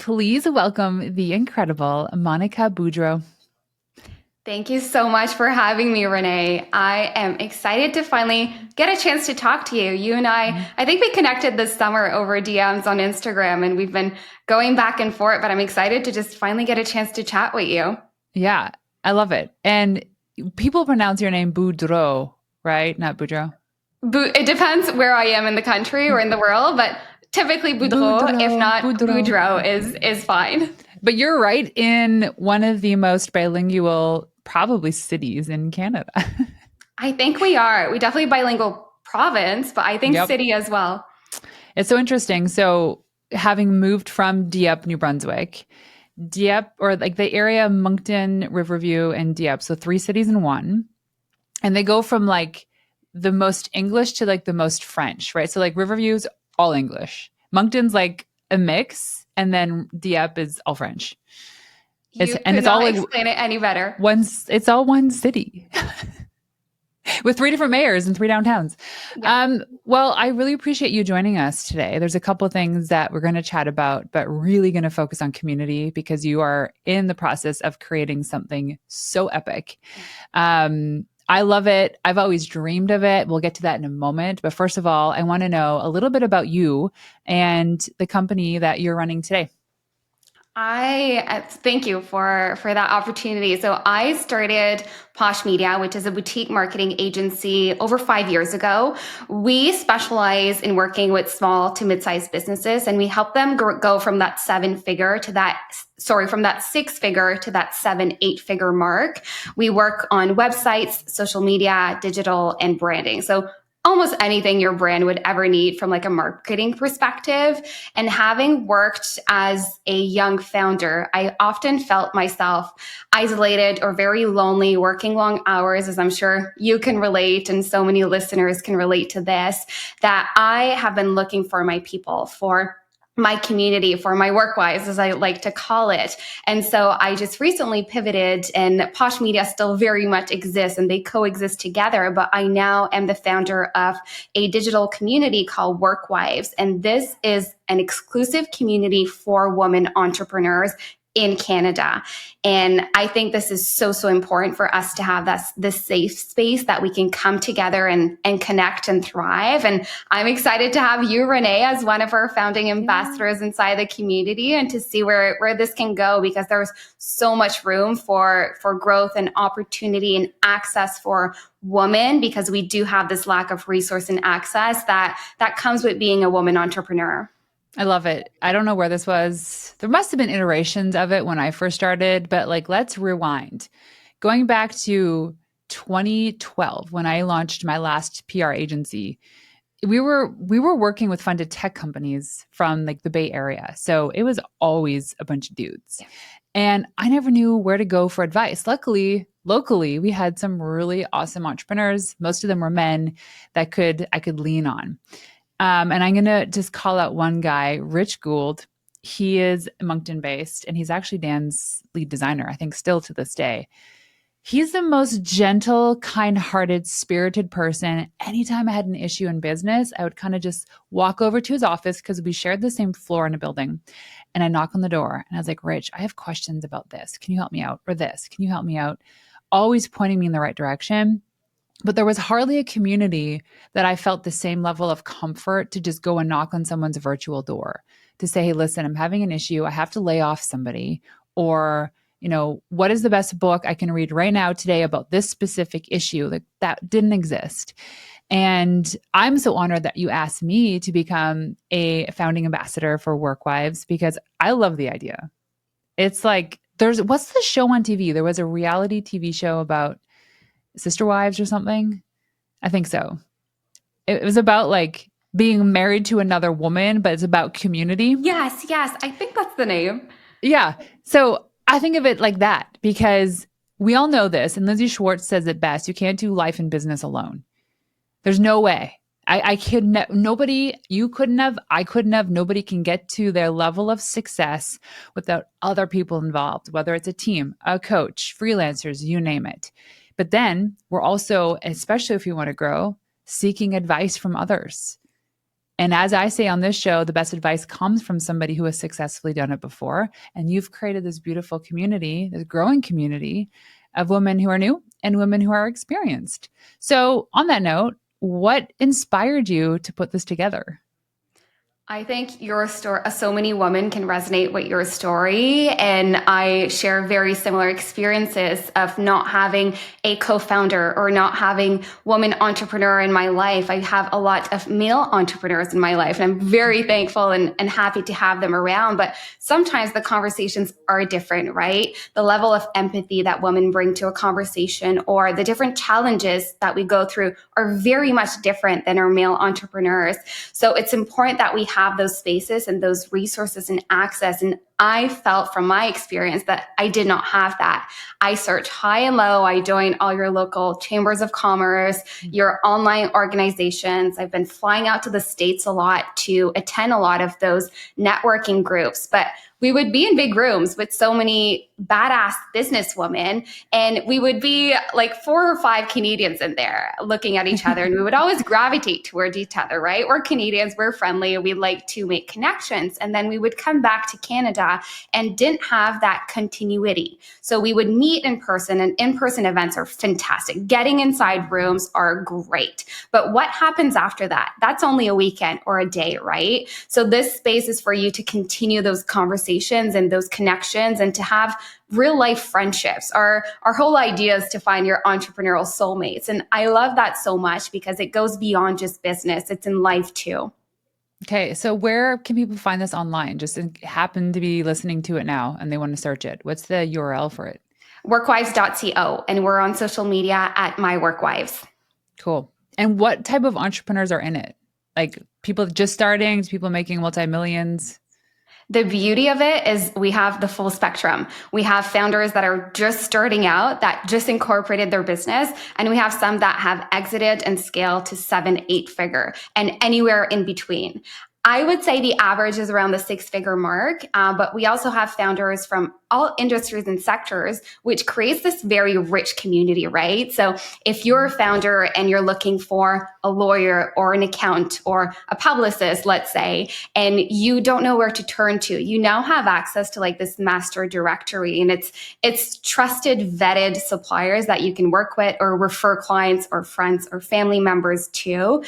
please welcome the incredible Monica Boudreau. Thank you so much for having me, Renee. I am excited to finally get a chance to talk to you. You and I think we connected this summer over DMs on Instagram, and we've been going back and forth, but I'm excited to just finally get a chance to chat with you. Yeah, I love it. And people pronounce your name Boudreau, right? Not Boudreau. It depends where I am in the country or in the world, but typically Boudreau, if not Boudreau, is fine. But you're right in one of the most bilingual, probably cities in Canada. I think we are. We definitely bilingual province, but I think city as well. It's so interesting. So having moved from Dieppe, New Brunswick, Dieppe, or like the area Moncton, Riverview, and Dieppe, so 3 cities in one. And they go from like the most English to like the most French, right? So like Riverview's all English. Moncton's like a mix, and then Dieppe is all French. It's all like, explain it any better. It's all one city. With 3 different mayors and 3 downtowns. Yeah. Well, I really appreciate you joining us today. There's a couple of things that we're going to chat about, but really going to focus on community because you are in the process of creating something so epic. I love it. I've always dreamed of it. We'll get to that in a moment. But first of all, I want to know a little bit about you and the company that you're running today. I thank you for that opportunity. So I started Posh Media, which is a boutique marketing agency, over 5 years ago. We specialize in working with small to mid-sized businesses, and we help them go from that 6-figure to that 7-8-figure mark. We work on websites, social media, digital, and branding. So almost anything your brand would ever need from like a marketing perspective. And having worked as a young founder, I often felt myself isolated or very lonely, working long hours, as I'm sure you can relate, and so many listeners can relate to this, that I have been looking for my people, for my community, for my work wives, as I like to call it. And so I just recently pivoted, and Posh Media still very much exists and they coexist together. But I now am the founder of a digital community called Work Wives. And this is an exclusive community for women entrepreneurs in Canada. And I think this is so important for us to have this safe space that we can come together and connect and thrive. And I'm excited to have you, Renee, as one of our founding ambassadors inside the community, and to see where this can go, because there's so much room for growth and opportunity and access for women, because we do have this lack of resource and access that comes with being a woman entrepreneur. I love it. I don't know where this was. There must have been iterations of it when I first started, but like, let's rewind. Going back to 2012, when I launched my last PR agency, we were working with funded tech companies from like the Bay Area. So it was always a bunch of dudes. Yeah. And I never knew where to go for advice. Luckily, locally, we had some really awesome entrepreneurs. Most of them were men that I could lean on. And I'm going to just call out one guy, Rich Gould. He is Moncton based, and he's actually Dan's lead designer, I think still to this day. He's the most gentle, kind-hearted, spirited person. Anytime I had an issue in business, I would kind of just walk over to his office because we shared the same floor in a building. And I knock on the door and I was like, Rich, I have questions about this. Can you help me out? Or this, can you help me out? Always pointing me in the right direction. But there was hardly a community that I felt the same level of comfort to just go and knock on someone's virtual door to say, hey, listen, I'm having an issue. I have to lay off somebody. Or, what is the best book I can read right now today about this specific issue? Like, that didn't exist. And I'm so honored that you asked me to become a founding ambassador for Work Wives, because I love the idea. It's like, what's the show on TV? There was a reality TV show about Sister Wives or something. I think so. It was about like being married to another woman, but it's about community. Yes. I think that's the name. Yeah. So I think of it like that, because we all know this. And Lindsay Schwartz says it best. You can't do life and business alone. There's no way. Nobody, you couldn't have, I couldn't have, nobody can get to their level of success without other people involved, whether it's a team, a coach, freelancers, you name it. But then we're also, especially if you want to grow, seeking advice from others. And as I say on this show, the best advice comes from somebody who has successfully done it before. And you've created this beautiful community, this growing community of women who are new and women who are experienced. So, on that note, what inspired you to put this together? I think your story, so many women can resonate with your story. And I share very similar experiences of not having a co-founder or not having woman entrepreneur in my life. I have a lot of male entrepreneurs in my life, and I'm very thankful and happy to have them around. But sometimes the conversations are different, right? The level of empathy that women bring to a conversation or the different challenges that we go through are very much different than our male entrepreneurs. So it's important that we have those spaces and those resources and access. And I felt from my experience that I did not have that. I searched high and low. I joined all your local chambers of commerce, your online organizations. I've been flying out to the States a lot to attend a lot of those networking groups. But we would be in big rooms with so many badass businesswomen, and we would be like 4 or 5 Canadians in there looking at each other, and we would always gravitate towards each other, right? We're Canadians, we're friendly, and we like to make connections. And then we would come back to Canada and didn't have that continuity. So we would meet in person, and in-person events are fantastic. Getting inside rooms are great. But what happens after that? That's only a weekend or a day, right? So this space is for you to continue those conversations and those connections and to have real life friendships. Our whole idea is to find your entrepreneurial soulmates. And I love that so much because it goes beyond just business. It's in life too. Okay, so where can people find this online? Just happen to be listening to it now and they want to search it. What's the URL for it? Workwives.co. And we're on social media at MyWorkWives. Cool. And what type of entrepreneurs are in it? Like people just starting, people making multi-millions? The beauty of it is we have the full spectrum. We have founders that are just starting out, that just incorporated their business, and we have some that have exited and scaled to 7, 8 figure and anywhere in between. I would say the average is around the 6-figure mark, but we also have founders from all industries and sectors, which creates this very rich community, right? So if you're a founder and you're looking for a lawyer or an accountant or a publicist, let's say, and you don't know where to turn to, you now have access to like this master directory, and it's trusted, vetted suppliers that you can work with or refer clients or friends or family members to.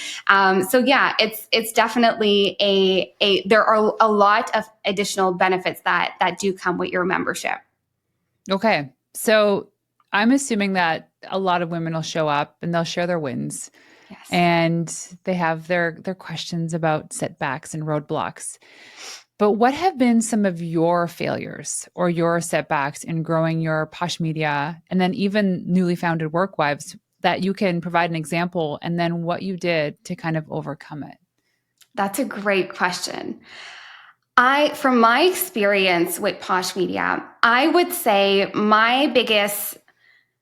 So yeah, it's definitely there are a lot of additional benefits that do come with your membership. Okay. So I'm assuming that a lot of women will show up and they'll share their wins. Yes. And they have their questions about setbacks and roadblocks. But what have been some of your failures or your setbacks in growing your Posh Media and then even newly founded Workwives that you can provide an example and then what you did to kind of overcome it? That's a great question. From my experience with Posh Media, I would say my biggest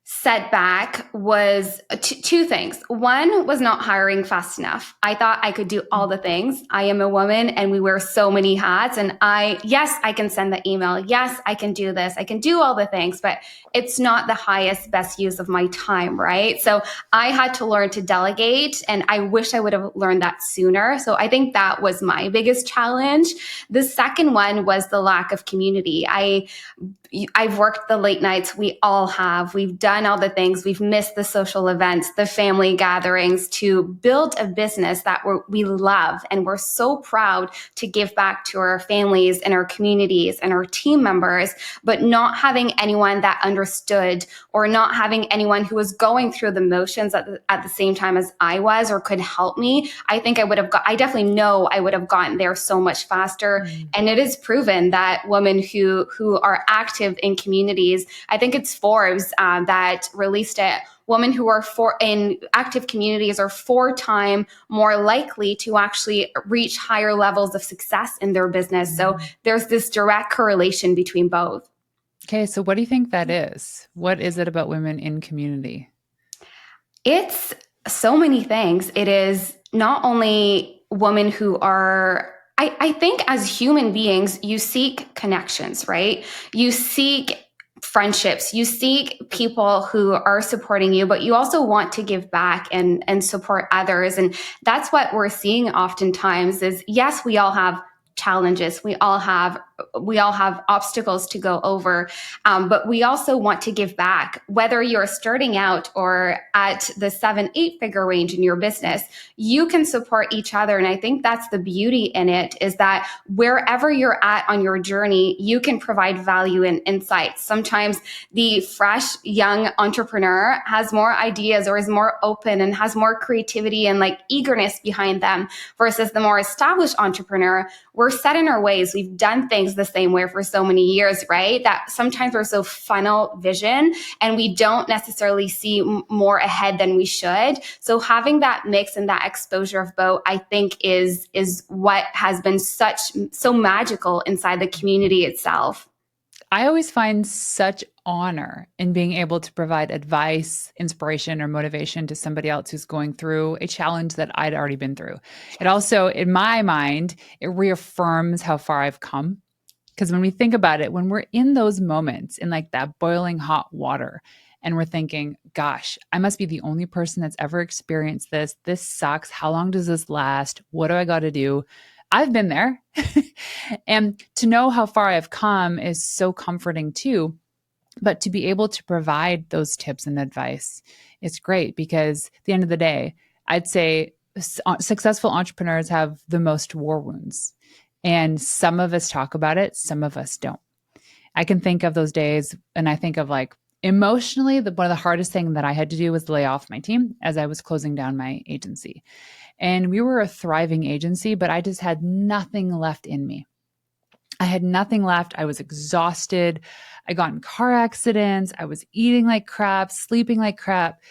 setback was two things. One was not hiring fast enough. I thought I could do all the things. I am a woman and we wear so many hats. And yes, I can send the email. Yes, I can do this. I can do all the things, but it's not the highest, best use of my time, right? So I had to learn to delegate, and I wish I would have learned that sooner. So I think that was my biggest challenge. The second one was the lack of community. I've worked the late nights. We all have. We've done all the things. We've missed the social events, the family gatherings to build a business that we love. And we're so proud to give back to our families and our communities and our team members, but not having anyone that understood or not having anyone who was going through the motions at the same time as I was or could help me. I think I definitely know I would have gotten there so much faster. And it is proven that women who are active in communities, I think it's Forbes that released it, women who are in active communities are 4 times more likely to actually reach higher levels of success in their business. So there's this direct correlation between both. Okay, so what do you think that is? What is it about women in community? It's so many things. It is not only women who are I think as human beings, you seek connections, right? You seek friendships. You seek people who are supporting you, but you also want to give back and support others. And that's what we're seeing oftentimes is, yes, we all have challenges. We all have obstacles to go over, but we also want to give back. Whether you're starting out or at the 7, 8 figure range in your business, you can support each other. And I think that's the beauty in it, is that wherever you're at on your journey, you can provide value and insights. Sometimes the fresh young entrepreneur has more ideas or is more open and has more creativity and like eagerness behind them, versus the more established entrepreneur. We're set in our ways. We've done things the same way for so many years, right? That sometimes we're so funnel vision and we don't necessarily see more ahead than we should. So having that mix and that exposure of both, I think is what has been so magical inside the community itself. I always find such honor in being able to provide advice, inspiration, or motivation to somebody else who's going through a challenge that I'd already been through. It also, in my mind, it reaffirms how far I've come. Because when we think about it, when we're in those moments in like that boiling hot water, and we're thinking, gosh, I must be the only person that's ever experienced this. This sucks. How long does this last? What do I got to do? I've been there. And to know how far I've come is so comforting too. But to be able to provide those tips and advice is great, because at the end of the day, I'd say successful entrepreneurs have the most war wounds. And some of us talk about it, some of us don't. I can think of those days, and I think of like emotionally, one of the hardest thing that I had to do was lay off my team as I was closing down my agency. And we were a thriving agency, but I just had nothing left in me. I had nothing left. I was exhausted. I got in car accidents. I was eating like crap, sleeping like crap.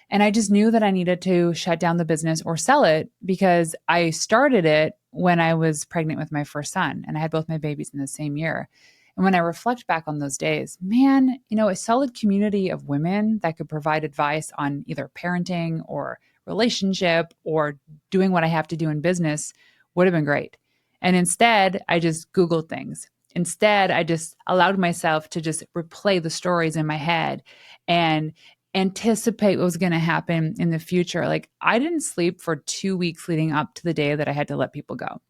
And I just knew that I needed to shut down the business or sell it, because I started it when I was pregnant with my first son, and I had both my babies in the same year. And when I reflect back on those days, man, a solid community of women that could provide advice on either parenting or relationship or doing what I have to do in business would have been great. And instead, I just Googled things. Instead, I just allowed myself to just replay the stories in my head and anticipate what was going to happen in the future. Like, I didn't sleep for 2 weeks leading up to the day that I had to let people go.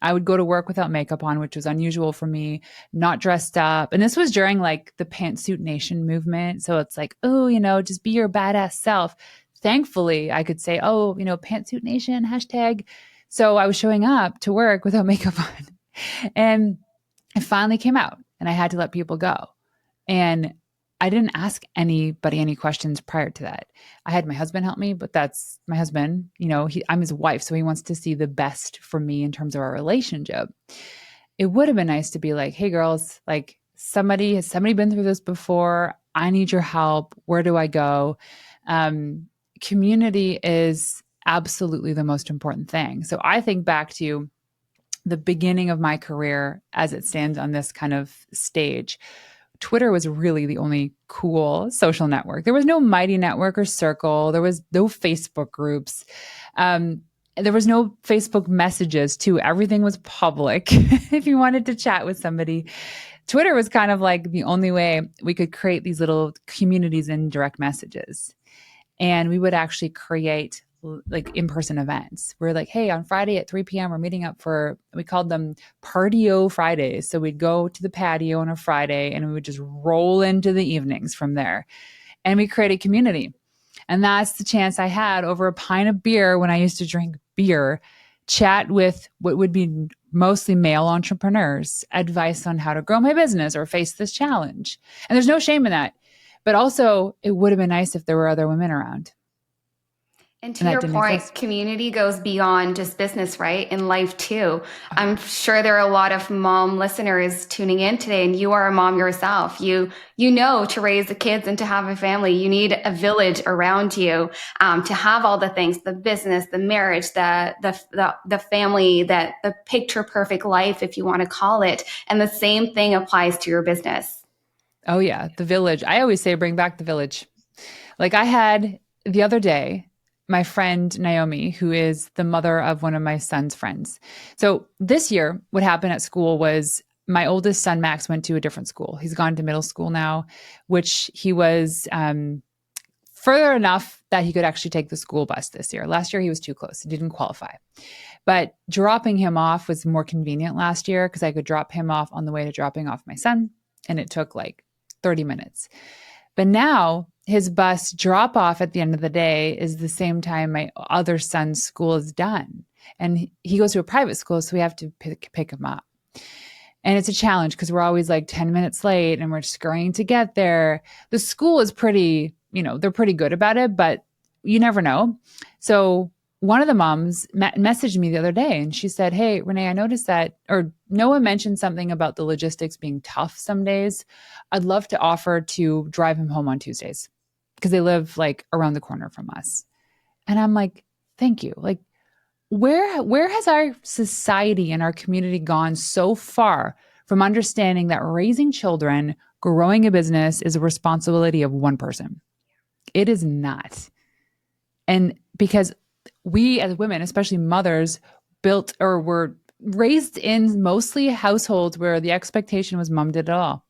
I would go to work without makeup on, which was unusual for me, not dressed up. And this was during like the Pantsuit Nation movement. So it's like, oh, just be your badass self. Thankfully, I could say, oh, Pantsuit Nation, hashtag. So I was showing up to work without makeup on. And it finally came out, and I had to let people go. And I didn't ask anybody any questions prior to that. I had my husband help me, but that's my husband. I'm his wife, so he wants to see the best for me in terms of our relationship. It would have been nice to be like, hey, girls, like has somebody been through this before? I need your help. Where do I go? Community is absolutely the most important thing. So I think back to the beginning of my career as it stands on this kind of stage. Twitter was really the only cool social network. There was no Mighty Network or Circle. There was no Facebook groups. There was no Facebook messages too. Everything was public. If you wanted to chat with somebody, Twitter was kind of like the only way we could create these little communities in direct messages. And we would actually create like in-person events. We're like, hey, on Friday at 3 p.m., we're meeting up we called them Partio Fridays. So we'd go to the patio on a Friday and we would just roll into the evenings from there. And we created community. And that's the chance I had over a pint of beer when I used to drink beer, chat with what would be mostly male entrepreneurs, advice on how to grow my business or face this challenge. And there's no shame in that. But also, it would have been nice if there were other women around. And to your point, community goes beyond just business, right? In life too. I'm sure there are a lot of mom listeners tuning in today, and you are a mom yourself. You know, to raise the kids and to have a family, you need a village around you to have all the things: the business, the marriage, the family, the picture perfect life, if you want to call it. And the same thing applies to your business. Oh yeah, the village. I always say, bring back the village. Like I had the other day, my friend Naomi, who is the mother of one of my son's friends. So this year, what happened at school was my oldest son, Max, went to a different school. He's gone to middle school now, which he was further enough that he could actually take the school bus this year. Last year, he was too close. He didn't qualify. But dropping him off was more convenient last year because I could drop him off on the way to dropping off my son. And it took like 30 minutes. But now his bus drop off at the end of the day is the same time my other son's school is done. And he goes to a private school, so we have to pick him up. And it's a challenge because we're always like 10 minutes late and we're scurrying to get there. The school is pretty, they're pretty good about it, but you never know. So one of the moms messaged me the other day and she said, "Hey, Renee, I noticed that, or Noah mentioned something about the logistics being tough some days. I'd love to offer to drive him home on Tuesdays because they live like around the corner from us." And I'm like, thank you. Like, where has our society and our community gone so far from understanding that raising children, growing a business is a responsibility of one person? It is not. And because we as women, especially mothers, built or were raised in mostly households where the expectation was mom did it all.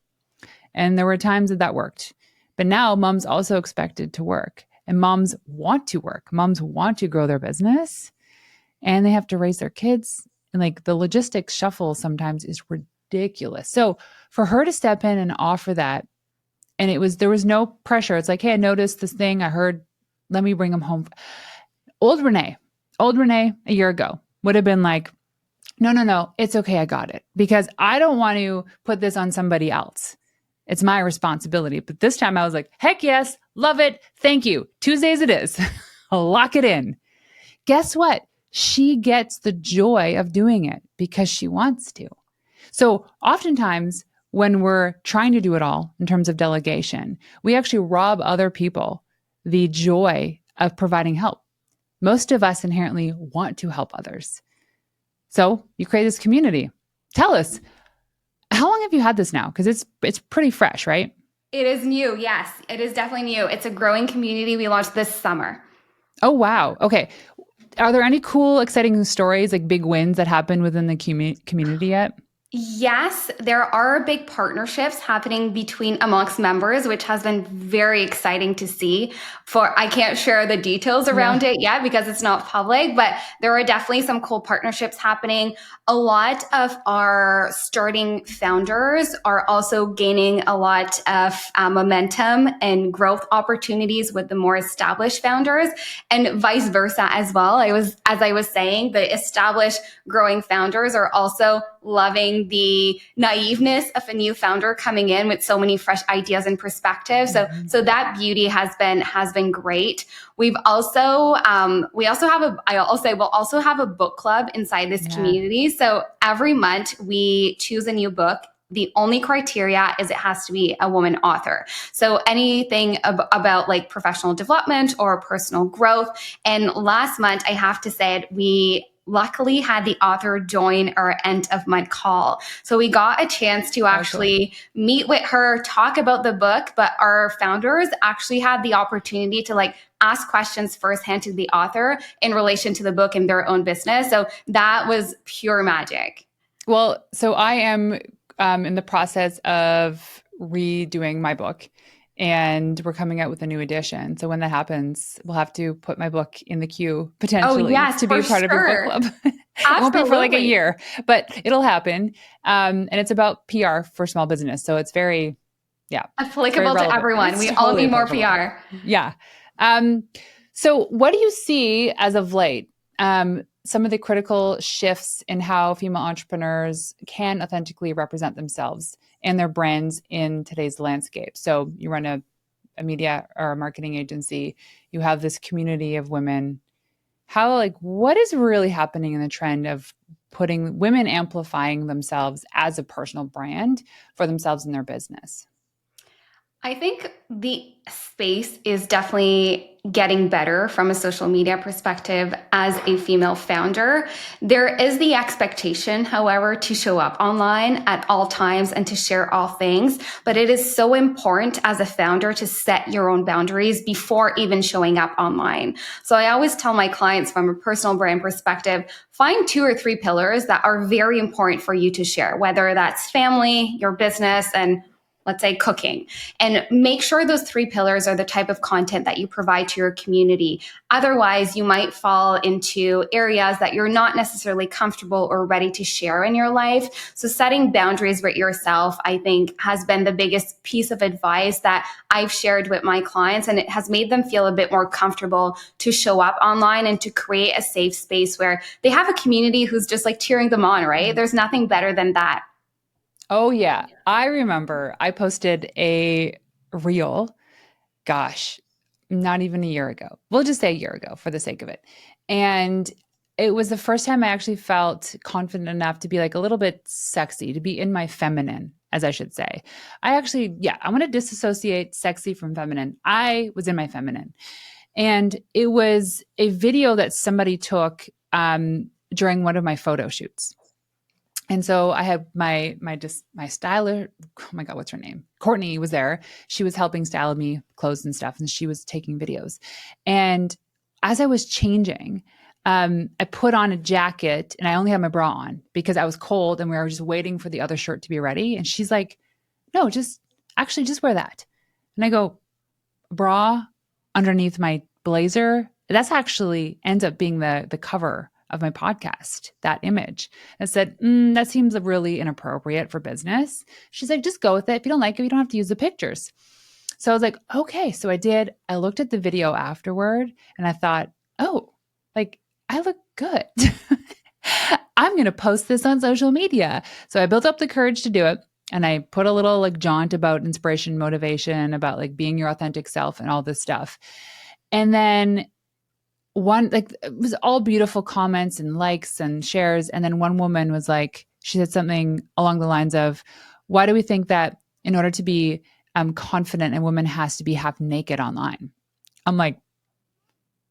And there were times that worked. But now mom's also expected to work. And moms want to work. Moms want to grow their business. And they have to raise their kids. And like the logistics shuffle sometimes is ridiculous. So for her to step in and offer that, and there was no pressure. It's like, hey, I noticed this thing. I heard, let me bring him home. Old Renee a year ago would have been like, no, it's okay. I got it. Because I don't want to put this on somebody else. It's my responsibility. But this time I was like, heck yes, love it. Thank you. Tuesdays it is. I'll lock it in. Guess what? She gets the joy of doing it because she wants to. So oftentimes when we're trying to do it all in terms of delegation, we actually rob other people the joy of providing help. Most of us inherently want to help others. So you create this community. Tell us, how long have you had this now? Because it's pretty fresh, right? It is new. Yes, it is definitely new. It's a growing community. We launched this summer. Oh, wow. Okay. Are there any cool, exciting stories, like big wins that happen within the community yet? Yes, there are big partnerships happening amongst members, which has been very exciting to see. I can't share the details around it yet because it's not public, but there are definitely some cool partnerships happening. A lot of our starting founders are also gaining a lot of momentum and growth opportunities with the more established founders, and vice versa as well. As I was saying, the established growing founders are also loving the naiveness of a new founder coming in with so many fresh ideas and perspectives. So that beauty has been great. We've also we'll also have a book club inside this community. So every month we choose a new book. The only criteria is it has to be a woman author. So anything about like professional development or personal growth. And last month, I have to say we luckily had the author join our end of month call. So we got a chance to actually meet with her, talk about the book, but our founders actually had the opportunity to like ask questions firsthand to the author in relation to the book and their own business. So that was pure magic. Well, so I am in the process of redoing my book. And we're coming out with a new edition. So when that happens, we'll have to put my book in the queue potentially to be a part of your book club. It won't be for like a year, but it'll happen. And it's about PR for small business. So it's very, applicable to everyone. We all need more PR. Yeah. So what do you see as of late? Some of the critical shifts in how female entrepreneurs can authentically represent themselves and their brands in today's landscape. So you run a media or a marketing agency, you have this community of women. What is really happening in the trend of putting women amplifying themselves as a personal brand for themselves and their business? I think the space is definitely getting better from a social media perspective as a female founder. There is the expectation, however, to show up online at all times and to share all things. But it is so important as a founder to set your own boundaries before even showing up online. So I always tell my clients from a personal brand perspective, find 2 or 3 pillars that are very important for you to share, whether that's family, your business, and let's say cooking, and make sure those 3 pillars are the type of content that you provide to your community. Otherwise, you might fall into areas that you're not necessarily comfortable or ready to share in your life. So setting boundaries with yourself, I think, has been the biggest piece of advice that I've shared with my clients, and it has made them feel a bit more comfortable to show up online and to create a safe space where they have a community who's just like cheering them on, right? There's nothing better than that. Oh, yeah. I remember I posted a reel, gosh, not even a year ago. We'll just say a year ago for the sake of it. And it was the first time I actually felt confident enough to be like a little bit sexy, to be in my feminine, as I should say. I actually, yeah, I want to disassociate sexy from feminine. I was in my feminine. And it was a video that somebody took during one of my photo shoots. And so I had my styler. Oh my God, what's her name? Courtney was there. She was helping style me clothes and stuff, and she was taking videos. And as I was changing, I put on a jacket, and I only had my bra on because I was cold, and we were just waiting for the other shirt to be ready. And she's like, "No, just wear that." And I go, "Bra underneath my blazer." That's actually ends up being the cover of my podcast, that image. I said, that seems really inappropriate for business. She's like, just go with it. If you don't like it, you don't have to use the pictures. So I was like, okay. So I did. I looked at the video afterward and I thought, oh, like I look good. I'm going to post this on social media. So I built up the courage to do it. And I put a little like jaunt about inspiration, motivation, about like being your authentic self and all this stuff. And then one, like, it was all beautiful comments and likes and shares. And then one woman was like, she said something along the lines of, why do we think that in order to be confident, a woman has to be half naked online? I'm like,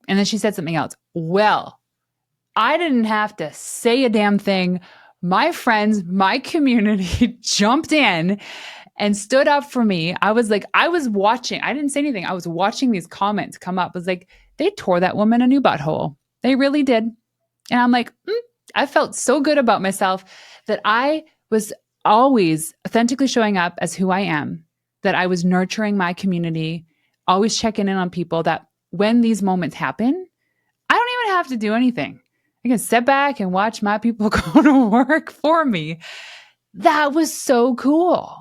and then she said something else. Well, I didn't have to say a damn thing. My friends, my community jumped in and stood up for me. I was like, I was watching. I didn't say anything. I was watching these comments come up. I was like, they tore that woman a new butthole. They really did. And I'm like, I felt so good about myself that I was always authentically showing up as who I am, that I was nurturing my community, always checking in on people, that when these moments happen, I don't even have to do anything. I can sit back and watch my people go to work for me. That was so cool.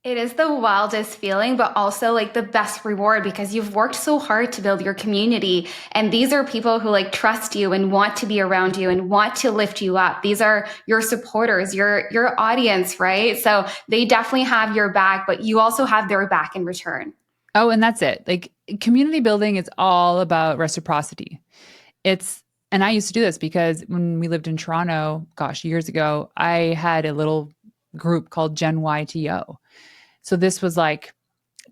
It is the wildest feeling, but also like the best reward because you've worked so hard to build your community. And these are people who like trust you and want to be around you and want to lift you up. These are your supporters, your audience, right? So they definitely have your back, but you also have their back in return. Oh, and that's it. Like community building is all about reciprocity. It's, and I used to do this because when we lived in Toronto, gosh, years ago, I had a little group called Gen YTO. So this was like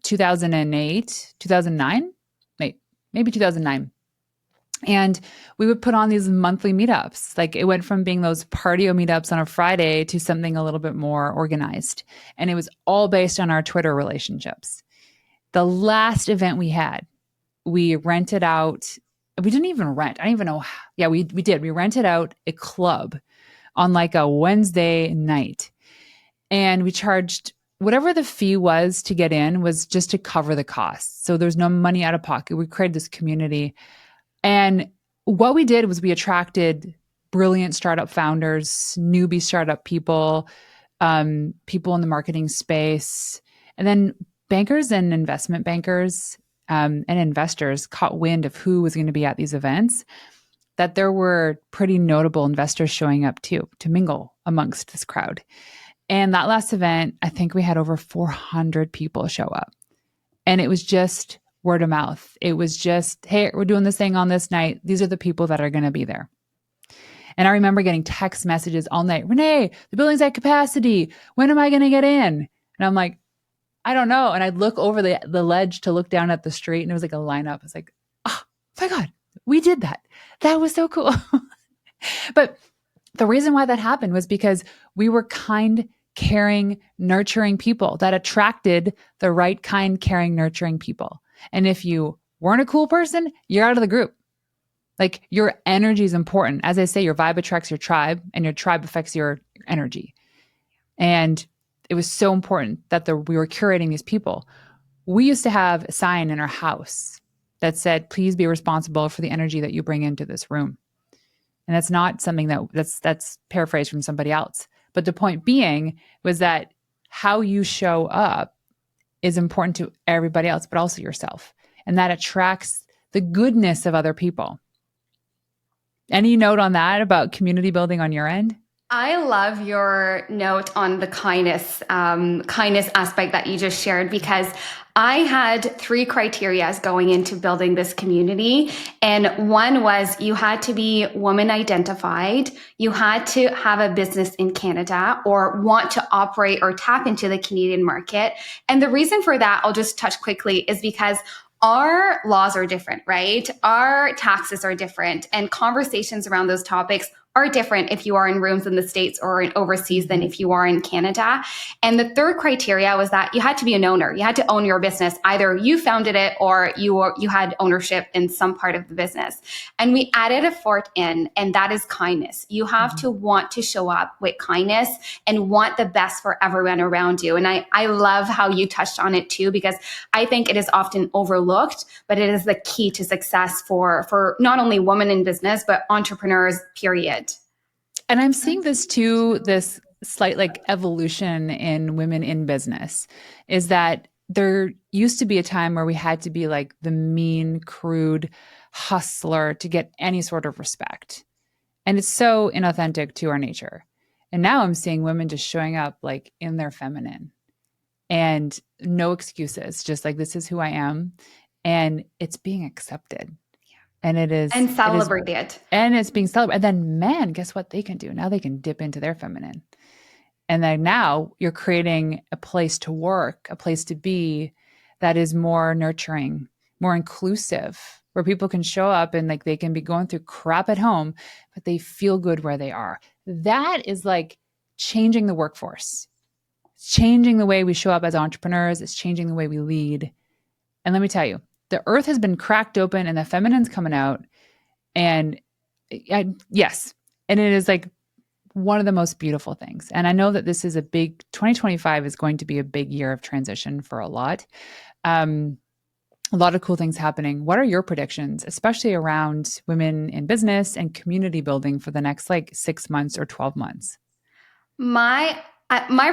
2008, 2009, maybe 2009. And we would put on these monthly meetups. Like it went from being those partio meetups on a Friday to something a little bit more organized. And it was all based on our Twitter relationships. The last event we had, we rented out, we didn't even rent. I don't even know. Yeah, we did. We rented out a club on like a Wednesday night. And we charged whatever the fee was to get in was just to cover the costs. So there's no money out of pocket. We created this community. And what we did was we attracted brilliant startup founders, newbie startup people, people in the marketing space, and then bankers and investment bankers and investors caught wind of who was going to be at these events, that there were pretty notable investors showing up too, to mingle amongst this crowd. And that last event, I think we had over 400 people show up. And it was just word of mouth. It was just, hey, we're doing this thing on this night. These are the people that are going to be there. And I remember getting text messages all night. Renee, the building's at capacity. When am I going to get in? And I'm like, I don't know. And I'd look over the ledge to look down at the street, and it was like a lineup. I was like, oh my God, we did that. That was so cool. But the reason why that happened was because we were kind, caring, nurturing people that attracted the right kind, caring, nurturing people. And if you weren't a cool person, you're out of the group. Like your energy is important. As I say, your vibe attracts your tribe and your tribe affects your energy. And it was so important that we were curating these people. We used to have a sign in our house that said, please be responsible for the energy that you bring into this room. And that's not something that's paraphrased from somebody else. But the point being was that how you show up is important to everybody else, but also yourself. And that attracts the goodness of other people. Any note on that about community building on your end? I love your note on the kindness aspect that you just shared, because I had three criteria going into building this community. And one was you had to be woman identified. You had to have a business in Canada or want to operate or tap into the Canadian market. And the reason for that, I'll just touch quickly, is because our laws are different, right? Our taxes are different, and conversations around those topics are different if you are in rooms in the States or in overseas than if you are in Canada. And the third criteria was that you had to be an owner. You had to own your business. Either you founded it or you had ownership in some part of the business. And we added a fourth in, and that is kindness. You have to want to show up with kindness and want the best for everyone around you. And I love how you touched on it too, because I think it is often overlooked, but it is the key to success for not only women in business, but entrepreneurs, period. And I'm seeing this too, this slight like evolution in women in business is that there used to be a time where we had to be like the mean, crude hustler to get any sort of respect. And it's so inauthentic to our nature. And now I'm seeing women just showing up like in their feminine and no excuses, just like this is who I am. And it's being accepted. And And celebrate it. And it's being celebrated. And then men, guess what they can do? Now they can dip into their feminine. And then now you're creating a place to work, a place to be that is more nurturing, more inclusive, where people can show up and like they can be going through crap at home, but they feel good where they are. That is like changing the workforce. It's changing the way we show up as entrepreneurs. It's changing the way we lead. And let me tell you, the earth has been cracked open and the feminine's coming out. And yes, and it is like one of the most beautiful things. And I know that this is 2025 is going to be a big year of transition for a lot. A lot of cool things happening. What are your predictions, especially around women in business and community building for the next like 6 months or 12 months? My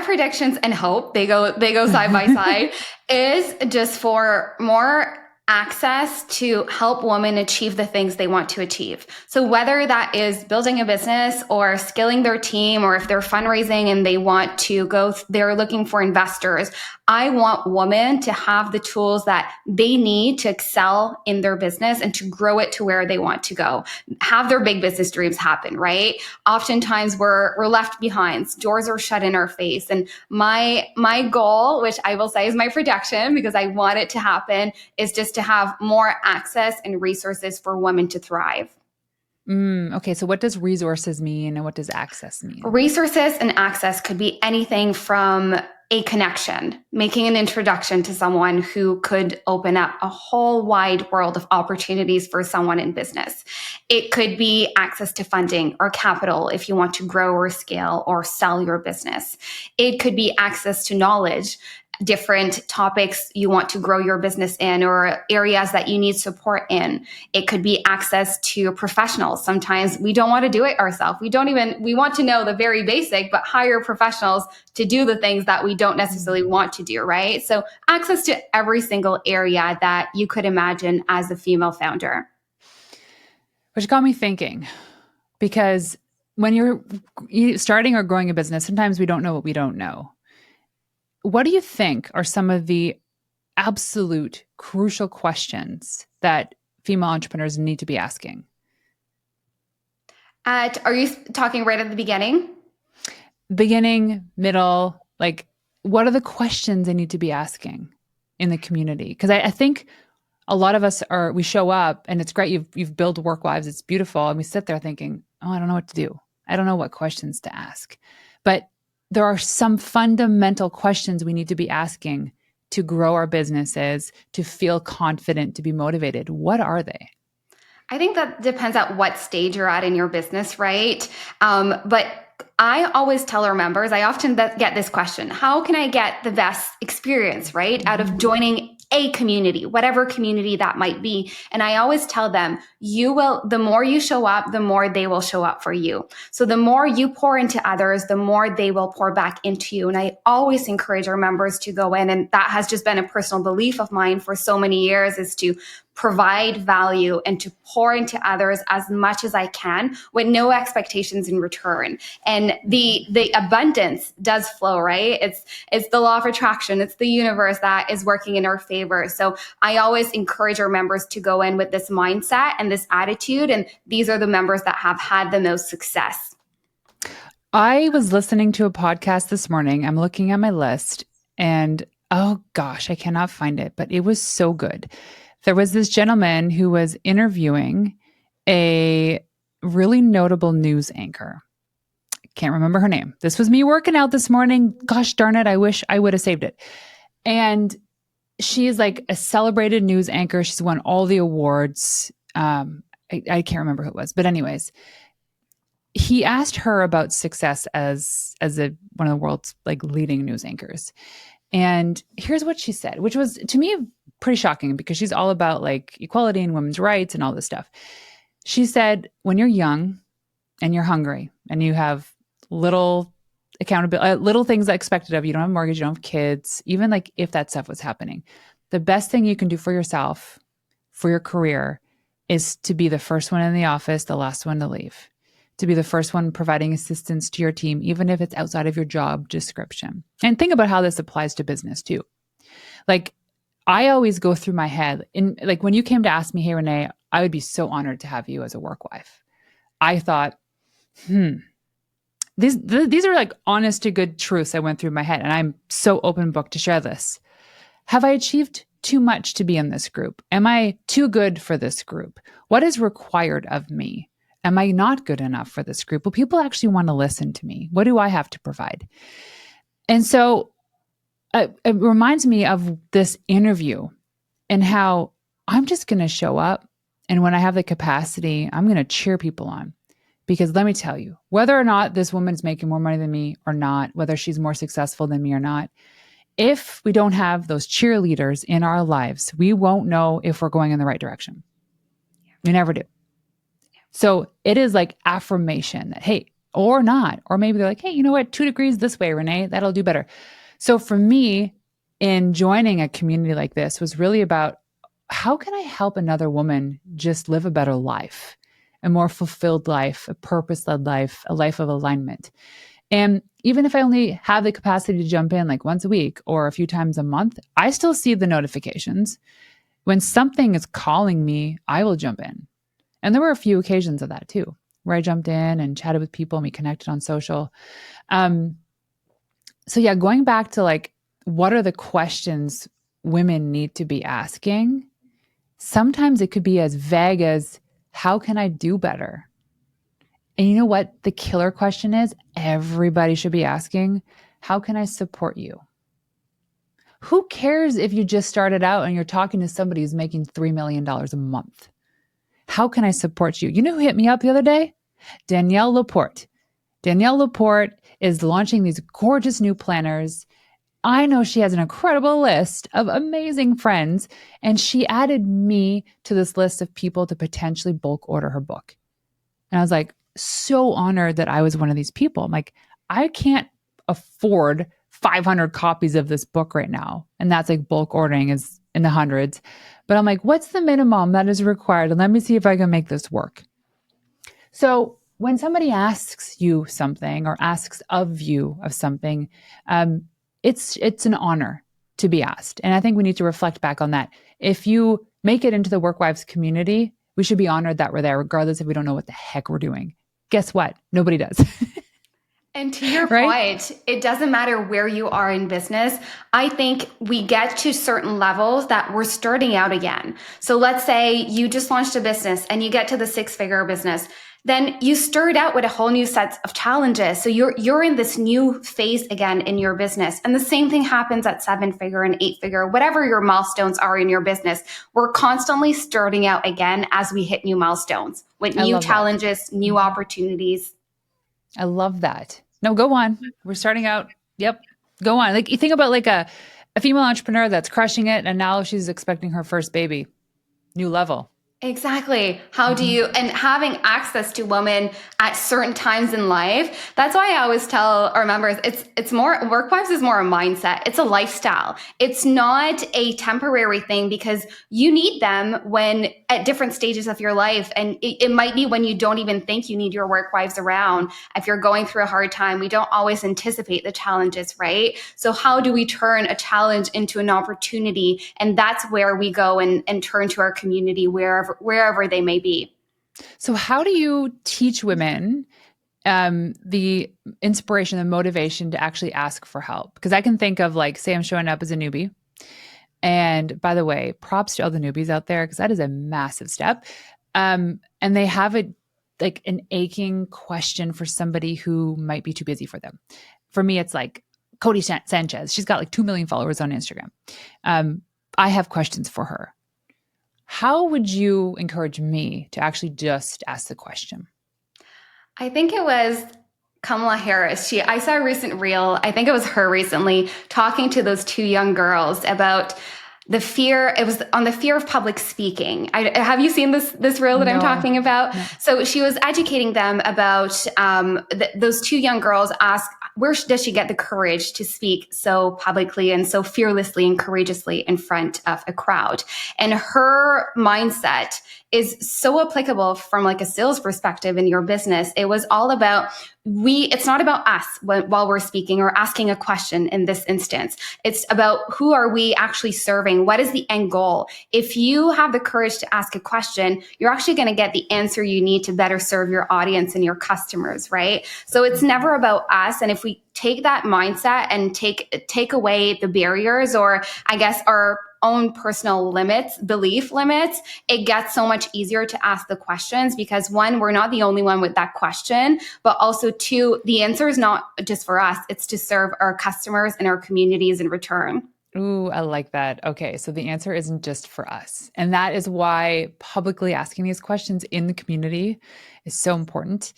predictions and hope, they go side by side, is just for more access to help women achieve the things they want to achieve. So whether that is building a business or skilling their team, or if they're fundraising and they want to they're looking for investors, I want women to have the tools that they need to excel in their business and to grow it to where they want to go, have their big business dreams happen, right? Oftentimes we're left behind. Doors are shut in our face. And my goal, which I will say is my projection because I want it to happen, is just to have more access and resources for women to thrive. Okay, so what does resources mean and what does access mean? Resources and access could be anything from a connection, making an introduction to someone who could open up a whole wide world of opportunities for someone in business. It could be access to funding or capital if you want to grow or scale or sell your business. It could be access to knowledge, different topics you want to grow your business in or areas that you need support in. It could be access to professionals. Sometimes we don't want to do it ourselves. We want to know the very basic, but hire professionals to do the things that we don't necessarily want to do, right? So access to every single area that you could imagine as a female founder. Which got me thinking, because when you're starting or growing a business, sometimes we don't know what we don't know. What do you think are some of the absolute crucial questions that female entrepreneurs need to be asking? Are you talking right at the beginning? Beginning, middle, like what are the questions they need to be asking in the community? Because I think a lot of us we show up and it's great. You've built Work Wives. It's beautiful. And we sit there thinking, oh, I don't know what to do. I don't know what questions to ask. But there are some fundamental questions we need to be asking to grow our businesses, to feel confident, to be motivated. What are they? I think that depends at what stage you're at in your business, right? But I always tell our members, I often get this question: how can I get the best experience, right, out of joining a community, whatever community that might be? And I always tell them, the more you show up, the more they will show up for you. So the more you pour into others, the more they will pour back into you. And I always encourage our members to go in, and that has just been a personal belief of mine for so many years, is to provide value and to pour into others as much as I can with no expectations in return. And the abundance does flow, right? It's the law of attraction. It's the universe that is working in our favor. So I always encourage our members to go in with this mindset and this attitude. And these are the members that have had the most success. I was listening to a podcast this morning. I'm looking at my list and oh gosh, I cannot find it, but it was so good. There was this gentleman who was interviewing a really notable news anchor. Can't remember her name. This was me working out this morning. Gosh darn it. I wish I would have saved it. And she is like a celebrated news anchor. She's won all the awards. I can't remember who it was. But anyways, he asked her about success as one of the world's like leading news anchors. And here's what she said, which was to me pretty shocking because she's all about like equality and women's rights and all this stuff. She said, when you're young and you're hungry and you have little accountability, little things expected of you, you don't have a mortgage, you don't have kids, even like if that stuff was happening, the best thing you can do for yourself, for your career, is to be the first one in the office, the last one to leave, to be the first one providing assistance to your team, even if it's outside of your job description. And think about how this applies to business too. Like, I always go through my head, in like when you came to ask me, hey, Renee, I would be so honored to have you as a work wife. I thought, these are like honest to good truths I went through my head. And I'm so open book to share this. Have I achieved too much to be in this group? Am I too good for this group? What is required of me? Am I not good enough for this group? Will people actually want to listen to me? What do I have to provide? And so it reminds me of this interview and how I'm just going to show up. And when I have the capacity, I'm going to cheer people on. Because let me tell you, whether or not this woman's making more money than me or not, whether she's more successful than me or not, if we don't have those cheerleaders in our lives, we won't know if we're going in the right direction. We never do. So it is like affirmation that, hey, or not, or maybe they're like, hey, you know what? 2 degrees this way, Renee, that'll do better. So for me, in joining a community like this was really about how can I help another woman just live a better life, a more fulfilled life, a purpose-led life, a life of alignment. And even if I only have the capacity to jump in like once a week or a few times a month, I still see the notifications. When something is calling me, I will jump in. And there were a few occasions of that too, where I jumped in and chatted with people and we connected on social. So yeah, going back to like, what are the questions women need to be asking? Sometimes it could be as vague as, how can I do better? And you know what the killer question is? Everybody should be asking, how can I support you? Who cares if you just started out and you're talking to somebody who's making $3 million a month? How can I support you? You know who hit me up the other day? Danielle Laporte. Danielle Laporte is launching these gorgeous new planners. I know she has an incredible list of amazing friends, and she added me to this list of people to potentially bulk order her book. And I was like, so honored that I was one of these people. I'm like, I can't afford 500 copies of this book right now. And that's like bulk ordering is in the hundreds. But I'm like, what's the minimum that is required? And let me see if I can make this work. So when somebody asks you something or asks of you of something, it's an honor to be asked. And I think we need to reflect back on that. If you make it into the Work Wives community, we should be honored that we're there, regardless if we don't know what the heck we're doing. Guess what? Nobody does. And to your right? point, it doesn't matter where you are in business. I think we get to certain levels that we're starting out again. So let's say you just launched a business and you get to the six-figure business. Then you start out with a whole new set of challenges. So you're in this new phase again in your business. And the same thing happens at seven-figure and eight-figure, whatever your milestones are in your business. We're constantly starting out again as we hit new milestones with I new love that. challenges, new opportunities. I love that. No, go on. We're starting out. Yep. Go on. Like you think about like a female entrepreneur that's crushing it and now she's expecting her first baby. New level. Exactly. How do Mhm. you, and having access to women at certain times in life. That's why I always tell our members, it's more, work wives is more a mindset. It's a lifestyle. It's not a temporary thing because you need them when at different stages of your life. And it might be when you don't even think you need your work wives around. If you're going through a hard time, we don't always anticipate the challenges, right? So how do we turn a challenge into an opportunity? And that's where we go and turn to our community wherever they may be. So how do you teach women the inspiration, the motivation to actually ask for help? Because I can think of like, say I'm showing up as a newbie. And by the way, props to all the newbies out there, because that is a massive step. And they have a like an aching question for somebody who might be too busy for them. For me, it's like Cody Sanchez. She's got like 2 million followers on Instagram. Um, I have questions for her. How would you encourage me to actually just ask the question? I think it was Kamala Harris. I saw a recent reel, I think it was her recently, talking to those two young girls about the fear. It was on the fear of public speaking. Have you seen this reel that I'm No, talking about? no. So she was educating them about those two young girls ask, where does she get the courage to speak so publicly and so fearlessly and courageously in front of a crowd? And her mindset is so applicable from like a sales perspective in your business. It was all about it's not about us while we're speaking or asking a question in this instance. It's about who are we actually serving? What is the end goal? If you have the courage to ask a question, you're actually going to get the answer you need to better serve your audience and your customers, right? So it's never about us. And if we take that mindset and take away the barriers, or I guess our own personal limits, belief limits, it gets so much easier to ask the questions because one, we're not the only one with that question, but also two, the answer is not just for us, it's to serve our customers and our communities in return. Ooh, I like that. Okay, so the answer isn't just for us. And that is why publicly asking these questions in the community is so important.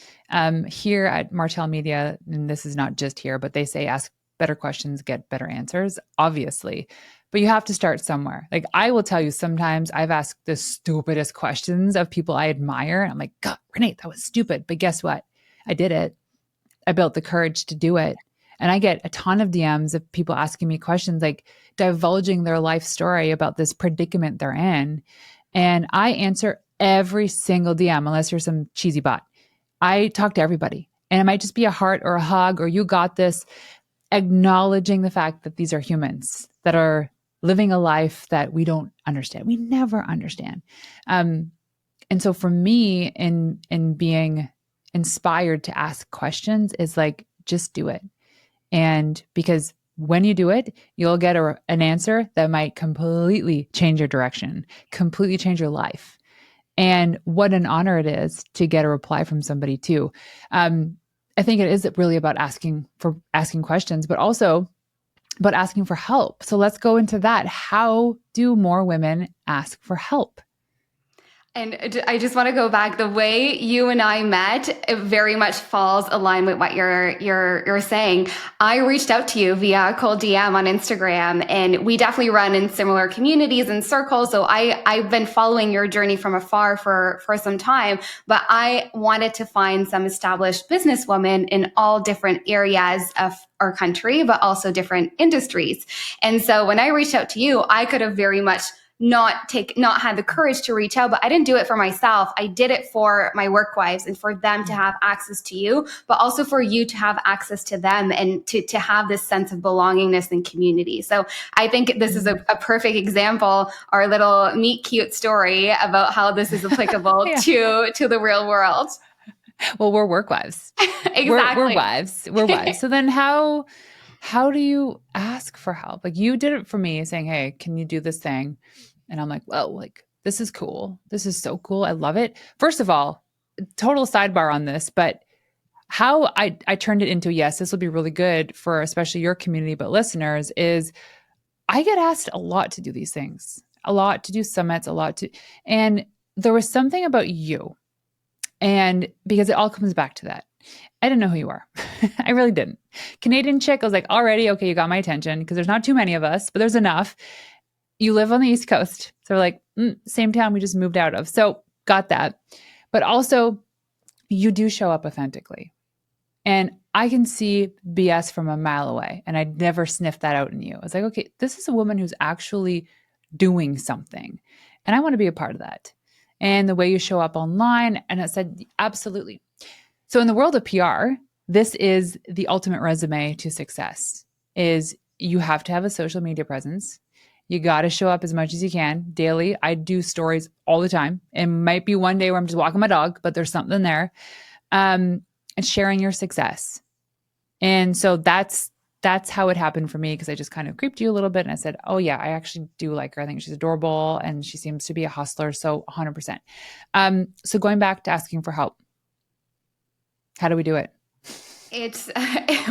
Here at Martell Media, and this is not just here, but they say ask better questions, get better answers, obviously. But you have to start somewhere. Like I will tell you, sometimes I've asked the stupidest questions of people I admire. And I'm like, God, Renee, that was stupid. But guess what? I did it. I built the courage to do it. And I get a ton of DMs of people asking me questions, like divulging their life story about this predicament they're in. And I answer every single DM, unless you're some cheesy bot. I talk to everybody. And it might just be a heart or a hug or you got this, acknowledging the fact that these are humans that are living a life that we don't understand. We never understand. And so for me, in being inspired to ask questions is like, just do it. And because when you do it, you'll get an answer that might completely change your direction, completely change your life. And what an honor it is to get a reply from somebody too. I think it is really about asking questions, but also about asking for help. So let's go into that. How do more women ask for help? And I just want to go back. The way you and I met, it very much falls aligned with what you're saying. I reached out to you via a cold DM on Instagram, and we definitely run in similar communities and circles. So I've been following your journey from afar for some time. But I wanted to find some established businesswomen in all different areas of our country, but also different industries. And so when I reached out to you, I could have very much not had the courage to reach out, but I didn't do it for myself. I did it for my work wives and for them to have access to you, but also for you to have access to them and to have this sense of belongingness and community. So I think this is a perfect example, our little meet cute story about how this is applicable Yeah. to the real world. Well, we're work wives. We're Exactly. wives. We're wives. So then how do you ask for help? Like you did it for me saying, "Hey, can you do this thing?" And I'm like, "Whoa, like this is cool. This is so cool. I love it." First of all, total sidebar on this, but how I turned it into, yes, this will be really good for especially your community, but listeners is I get asked a lot to do these things, a lot to do summits, a lot to, and there was something about you. And because it all comes back to that. I didn't know who you are. I really didn't. Canadian chick, I was like, already, okay, you got my attention because there's not too many of us, but there's enough. You live on the East Coast. So we're like, same town we just moved out of. So got that. But also, you do show up authentically. And I can see BS from a mile away. And I'd never sniffed that out in you. I was like, okay, this is a woman who's actually doing something. And I want to be a part of that. And the way you show up online. And I said, absolutely. So in the world of PR, this is the ultimate resume to success is you have to have a social media presence. You got to show up as much as you can daily. I do stories all the time. It might be one day where I'm just walking my dog, but there's something there. And sharing your success. And so that's how it happened for me because I just kind of creeped you a little bit and I said, "Oh yeah, I actually do like her. I think she's adorable and she seems to be a hustler." So 100%. So going back to asking for help, how do we do it? It's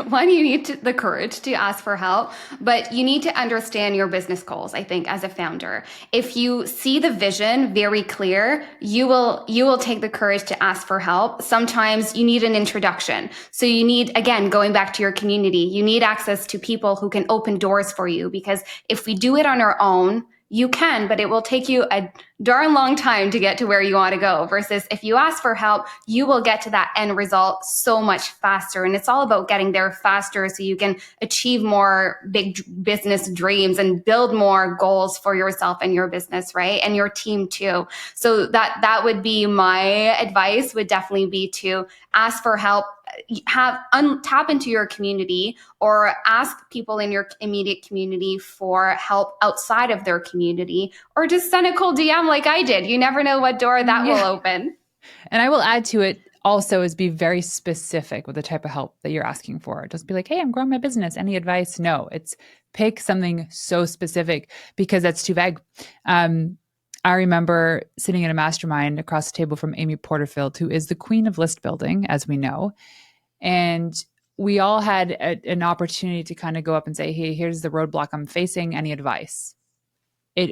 one, you need the courage to ask for help, but you need to understand your business goals. I think as a founder, if you see the vision very clear, you will take the courage to ask for help. Sometimes you need an introduction. So you need, again, going back to your community, you need access to people who can open doors for you, because if we do it on our own, you can, but it will take you a darn long time to get to where you want to go, versus if you ask for help, you will get to that end result so much faster. And it's all about getting there faster so you can achieve more big business dreams and build more goals for yourself and your business, right? And your team too. So that would be my advice, would definitely be to ask for help, tap into your community, or ask people in your immediate community for help outside of their community, or just send a cold DM like I did. You never know what door that will open. And I will add to it also is be very specific with the type of help that you're asking for. Just be like, "Hey, I'm growing my business. Any advice?" No, it's pick something so specific because that's too vague. I remember sitting in a mastermind across the table from Amy Porterfield, who is the queen of list building, as we know. And we all had an opportunity to kind of go up and say, "Hey, here's the roadblock I'm facing. Any advice?"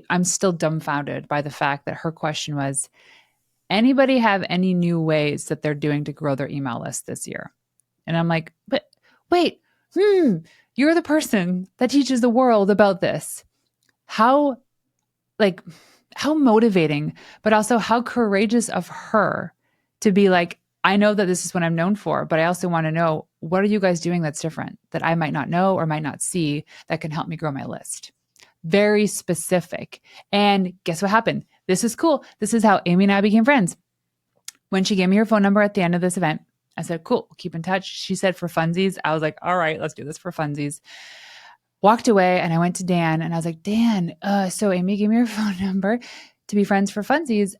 I'm still dumbfounded by the fact that her question was, "Anybody have any new ways that they're doing to grow their email list this year?" And I'm like, "But wait, you're the person that teaches the world about this. How, like, how motivating, but also how courageous of her to be like, I know that this is what I'm known for, but I also want to know, what are you guys doing that's different that I might not know or might not see that can help me grow my list?" Very specific. And guess what happened? This is cool. This is how Amy and I became friends. When she gave me her phone number at the end of this event, I said, "Cool, we'll keep in touch." She said, "For funsies." I was like, "All right, let's do this for funsies." Walked away and I went to Dan and I was like, "Dan, so Amy gave me her phone number to be friends for funsies.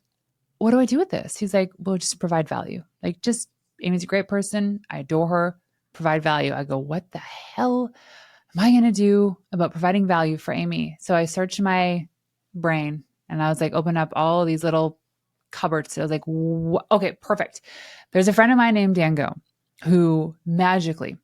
What do I do with this?" He's like, "Well, just provide value. Like, just Amy's a great person. I adore her. Provide value." I go, "What the hell am I going to do about providing value for Amy?" So I searched my brain and I was like, open up all these little cupboards. I was like, okay, perfect. There's a friend of mine named Dan Go who magically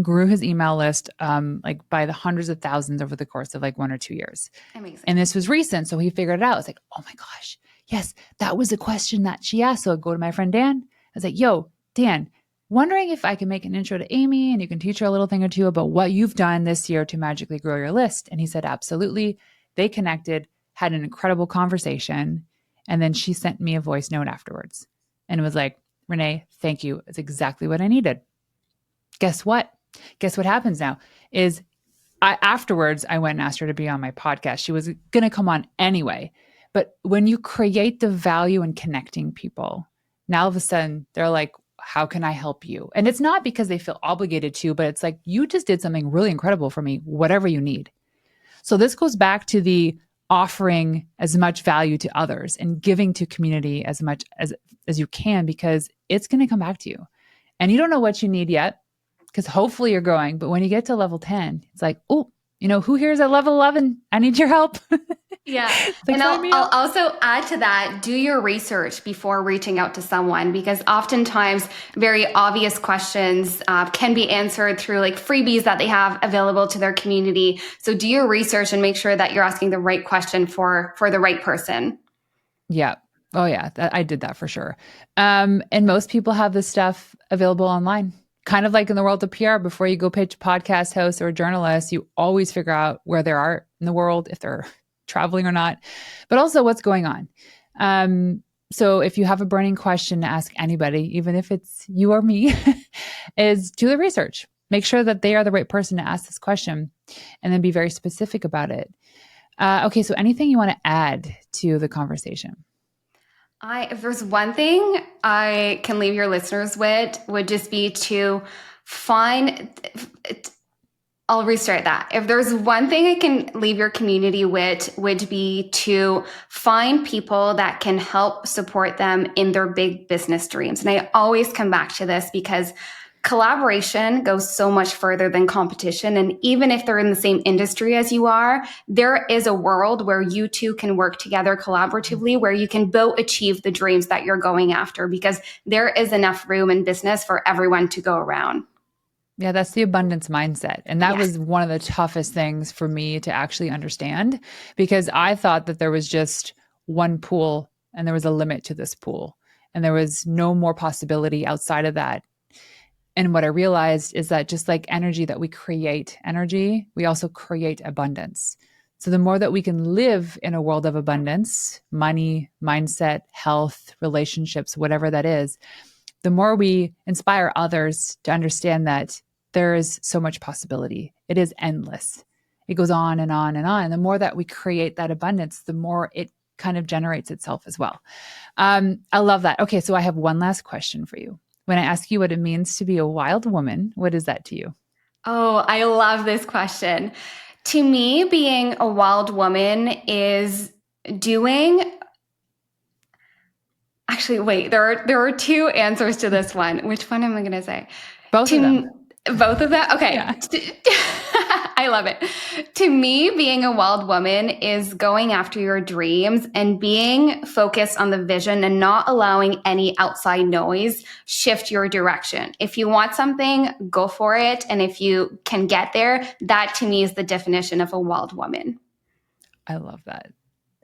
grew his email list like by the hundreds of thousands over the course of like 1 or 2 years. Amazing. And this was recent. So he figured it out. I was like, "Oh my gosh, yes, that was a question that she asked." So I go to my friend Dan. I was like, "Yo, Dan, wondering if I can make an intro to Amy and you can teach her a little thing or two about what you've done this year to magically grow your list." And he said, "Absolutely." They connected, had an incredible conversation. And then she sent me a voice note afterwards and it was like, "Renee, thank you. It's exactly what I needed." Guess what? Guess what happens now is afterwards, I went and asked her to be on my podcast. She was going to come on anyway. But when you create the value in connecting people, now all of a sudden they're like, "How can I help you?" And it's not because they feel obligated to, but it's like, you just did something really incredible for me, whatever you need. So this goes back to the offering as much value to others and giving to community as much as you can, because it's going to come back to you. And you don't know what you need yet, because hopefully you're growing. But when you get to level 10, it's like, oh, who here is at level 11? I need your help. Yeah. It's like, And sign me I'll up. also add to that, do your research before reaching out to someone, because oftentimes very obvious questions can be answered through like freebies that they have available to their community. So do your research and make sure that you're asking the right question for the right person. Yeah. Oh, yeah. I did that for sure. And most people have this stuff available online. Kind of like in the world of PR, before you go pitch a podcast host or a journalist, you always figure out where they are in the world, if they're traveling or not, but also what's going on. So if you have a burning question to ask anybody, even if it's you or me, is do the research. Make sure that they are the right person to ask this question, and then be very specific about it. Okay, so anything you want to add to the conversation? If there's one thing I can leave your listeners with, would just be to find, I'll restart that. If there's one thing I can leave your community with, would be to find people that can help support them in their big business dreams. And I always come back to this because collaboration goes so much further than competition. And even if they're in the same industry as you are, there is a world where you two can work together collaboratively, where you can both achieve the dreams that you're going after, because there is enough room in business for everyone to go around. Yeah, that's the abundance mindset. And that Yes. was one of the toughest things for me to actually understand, because I thought that there was just one pool and there was a limit to this pool and there was no more possibility outside of that. And what I realized is that just like energy, that we create energy, we also create abundance. So the more that we can live in a world of abundance, money, mindset, health, relationships, whatever that is, the more we inspire others to understand that there is so much possibility. It is endless. It goes on and on and on. And the more that we create that abundance, the more it kind of generates itself as well. I love that. Okay, so I have one last question for you. When I ask you what it means to be a wild woman, what is that to you? Oh, I love this question. To me, being a wild woman is doing. Actually, wait, there are two answers to this one. Which one am I going to say? Both of To them. both of them? Okay. Yeah. I love it. To me, being a wild woman is going after your dreams and being focused on the vision and not allowing any outside noise shift your direction. If you want something, go for it. And if you can get there, that to me is the definition of a wild woman. I love that.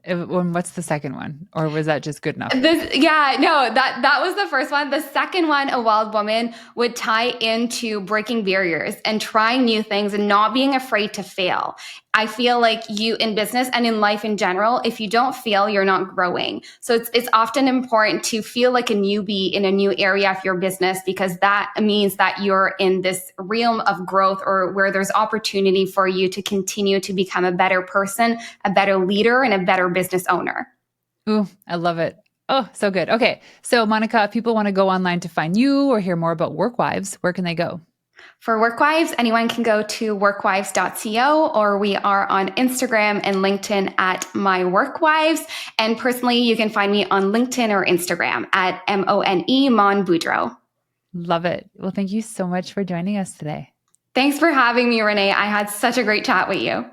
What's the second one? Or was that just good enough? Yeah, no, that was the first one. The second one, a wild woman, would tie into breaking barriers and trying new things and not being afraid to fail. I feel like you in business and in life in general, if you don't fail, you're not growing. So it's often important to feel like a newbie in a new area of your business, because that means that you're in this realm of growth, or where there's opportunity for you to continue to become a better person, a better leader, and a better business owner. Ooh, I love it. Oh, so good. Okay. So, Monica, if people want to go online to find you or hear more about Workwives, where can they go? For Workwives, anyone can go to workwives.co, or we are on Instagram and LinkedIn at My Workwives. And personally, you can find me on LinkedIn or Instagram at Mon Boudreau. Love it. Well, thank you so much for joining us today. Thanks for having me, Renee. I had such a great chat with you.